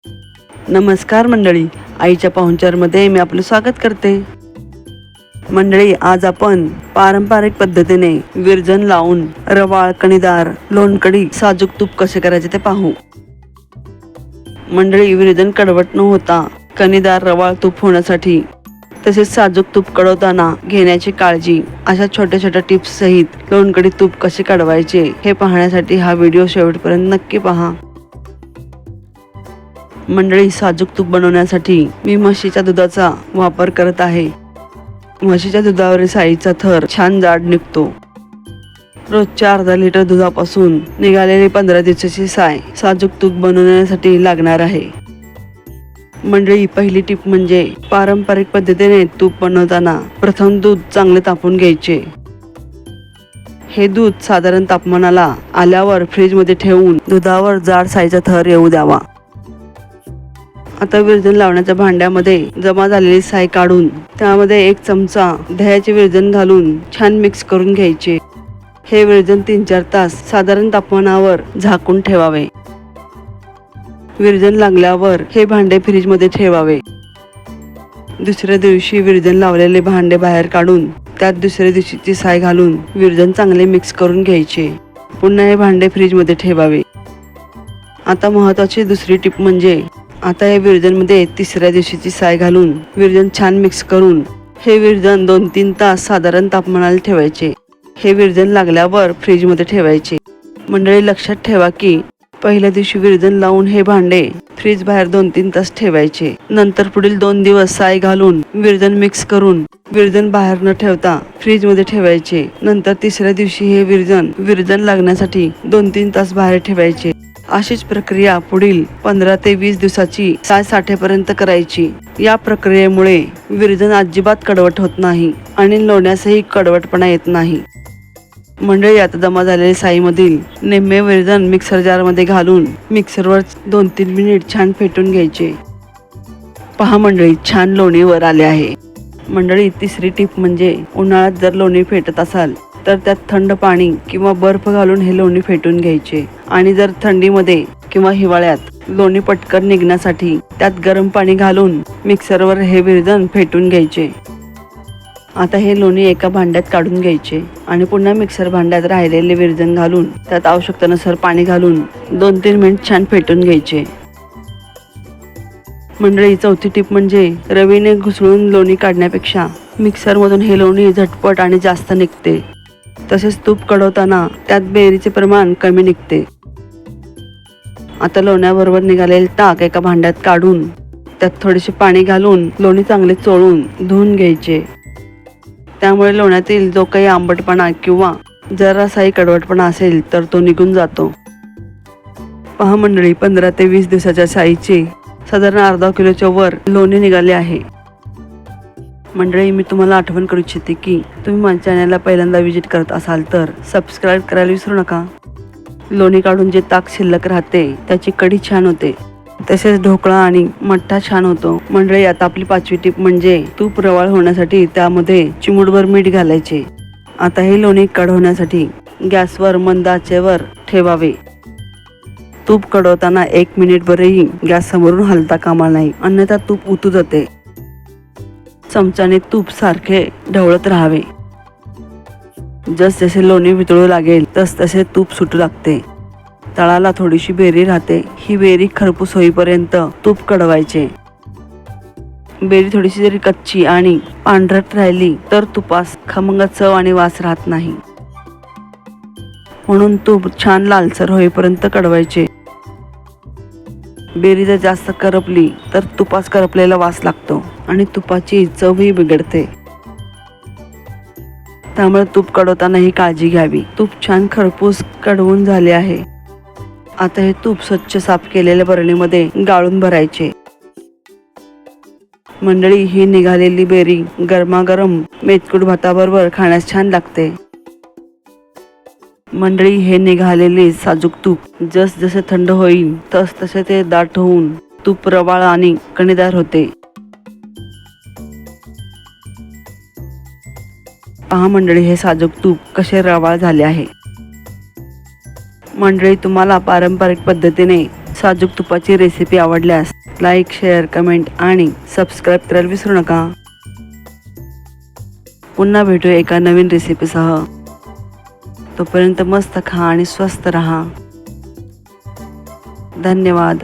नमस्कार मंडळी, आईच्या पाहुणचारमध्ये मी आपलं स्वागत करते. मंडळी, आज आपण पारंपरिक पद्धतीने विरजण लावून रवाळ, कणीदार, लोणकडी, साजूक तूप कसे करायचे ते पाहू. मंडळी, विरजण कडवट न होता कणीदार रवाळ तूप होण्यासाठी तसेच साजूक तूप कडवताना घेण्याची काळजी, अशा छोट्या छोट्या टिप्स सहित लोणकडी तूप कसे कडवायचे हे पाहण्यासाठी हा व्हिडिओ शेवटपर्यंत नक्की पहा. मंडळी, साजूक तूप बनवण्यासाठी मी म्हशीच्या दुधाचा वापर करत आहे. म्हशीच्या दुधावरील साईचा थर छान जाड निघतो. रोजच्या अर्धा लिटर दुधापासून निघालेली 15 दिवसाची साय साजूक तूप बनवण्यासाठी लागणार आहे. मंडळी, पहिली टीप म्हणजे पारंपरिक पद्धतीने तूप बनवताना प्रथम दूध चांगले तापवून घ्यायचे. हे दूध साधारण तापमानाला आल्यावर फ्रीजमध्ये ठेवून दुधावर जाड साईचा थर येऊ द्यावा. आता विरजण लावण्याच्या भांड्यामध्ये जमा झालेली साय काढून त्यामध्ये 1 चमचा दह्याचे विरजण घालून छान मिक्स करून घ्यायचे. हे विरजण 3-4 तास साधारण तापमानावर झाकून ठेवावे. विरजण लागल्यावर हे भांडे फ्रीजमध्ये ठेवावे. दुसऱ्या दिवशी विरजण लावलेले भांडे बाहेर काढून त्यात दुसऱ्या दिवशीची साय घालून विरजण चांगले मिक्स करून घ्यायचे. पुन्हा हे भांडे फ्रीजमध्ये ठेवावे. आता महत्त्वाची दुसरी टिप म्हणजे आता या विरजणमध्ये तिसऱ्या दिवशीची साय घालून विरजण छान मिक्स करून हे विरजण 2-3 तास साधारण तापमानाला ठेवायचे. हे विरजण लागल्यावर फ्रीजमध्ये ठेवायचे. मंडळी, लक्षात ठेवा की पहिल्या दिवशी विरजण लावून हे भांडे फ्रीज बाहेर 2-3 तास ठेवायचे. नंतर पुढील 2 दिवस साय घालून विरजण मिक्स करून विरजण बाहेर न ठेवता फ्रीजमध्ये ठेवायचे. नंतर तिसऱ्या दिवशी हे विरजण लागण्यासाठी 2-3 तास बाहेर ठेवायचे. अशीच प्रक्रिया पुढील 15 ते 20 दिवसाची साय साठेपर्यंत करायची. या प्रक्रियेमुळे विरजण अजिबात कडवट होत नाही आणि लोण्यासही कडवटपणा येत नाही. मंडळी, आता जमा झालेल्या साईमधील निम्मे विरजण मिक्सर जारमध्ये घालून मिक्सरवर 2-3 मिनिट छान फेटून घ्यायचे. पहा मंडळी, छान लोणी वर आले आहे. मंडळी, तिसरी टीप म्हणजे उन्हाळ्यात जर लोणी फेटत असाल तर त्यात थंड पाणी किंवा बर्फ घालून हे लोणी फेटून घ्यायचे. आणि जर थंडीमध्ये किंवा हिवाळ्यात लोणी पटकन निघण्यासाठी त्यात गरम पाणी घालून मिक्सरवर हे विरजण फेटून घ्यायचे. आता हे लोणी एका भांड्यात काढून घ्यायचे आणि पुन्हा मिक्सर भांड्यात राहिलेले विरजण घालून त्यात आवश्यकतेनुसार पाणी घालून 2-3 मिनिट छान फेटून घ्यायचे. मंडळी, चौथी टीप म्हणजे रवीने घुसळून लोणी काढण्यापेक्षा मिक्सरमधून हे लोणी झटपट आणि जास्त निघते. तसेच तूप कडवताना त्यात बेरीचे प्रमाण कमी निघते. आता लोण्याबरोबर निघालेले टाक एका भांड्यात काढून त्यात थोडेसे पाणी घालून लोणी चांगले चोळून धुवून घ्यायचे. त्यामुळे लोण्यातील जो काही आंबटपणा किंवा जरासाही कडवटपणा असेल तर तो निघून जातो. पहा मंडळी, 15 ते 20 दिवसाच्या साईचे साधारण अर्धा किलोच्या वर लोणी निघाले आहे. मंडळी, मी तुम्हाला आठवण करू इच्छिते की तुम्ही माझ्या चॅनलला पहिल्यांदा व्हिजिट करत असाल तर सबस्क्राईब करायला विसरू नका. लोणी काढून जे ताक शिल्लक राहते त्याची कढी छान होते. तसेच ढोकळा आणि मठ्ठा छान होतो. मंडळी, आता आपली 5वी टीप म्हणजे तूप रवाळ होण्यासाठी त्यामध्ये चिमूटभर मीठ घालायचे. आता हे लोणी कढवण्यासाठी गॅसवर मंद आचेवर ठेवावे. तूप कडवताना 1 मिनिटभरही गॅस समोरून हलता कामा नाही, अन्यथा तूप उतू जाते. चमच्याने तूप सारखे ढवळत राहावे. जसे लोणी वितळू लागेल तसे तूप सुटू लागते. तळाला थोडीशी बेरी राहते. ही बेरी खरपूस होईपर्यंत तूप कडवायचे. बेरी थोडीशी जरी कच्ची आणि पांढरट राहिली तर तुपास खमंग चव आणि वास राहत नाही. म्हणून तूप छान लालसर होईपर्यंत कडवायचे. बेरी जर जास्त करपली तर तुपास करपलेला वास लागतो आणि तुपाची चवही बिघडते. त्यामुळे तूप कडवताना ही काळजी घ्यावी. तूप छान खरपूस कडवून झाले आहे. आता हे तूप स्वच्छ साफ केलेल्या बरणीमध्ये गाळून भरायचे. मंडळी, ही निघालेली बेरी गरमागरम मेथकूट भाताबरोबर खाण्यास छान लागते. मंडळी, हे निघालेले साजूक तूप जसजसे थंड होईल तसे ते दाट होऊन तूप रवाळ आणि कणीदार होते. पहा मंडळी, हे साजूक तूप कसे रवाळ झाले आहे. मंडळी, तुम्हाला पारंपरिक पद्धतीने साजूक तुपाची रेसिपी आवडल्यास लाईक, शेअर, कमेंट आणि सबस्क्राईब करायला विसरू नका. पुन्हा भेटूया एका नवीन रेसिपीसह. तोपर्यंत मस्त खा आणि स्वस्त रहा. धन्यवाद.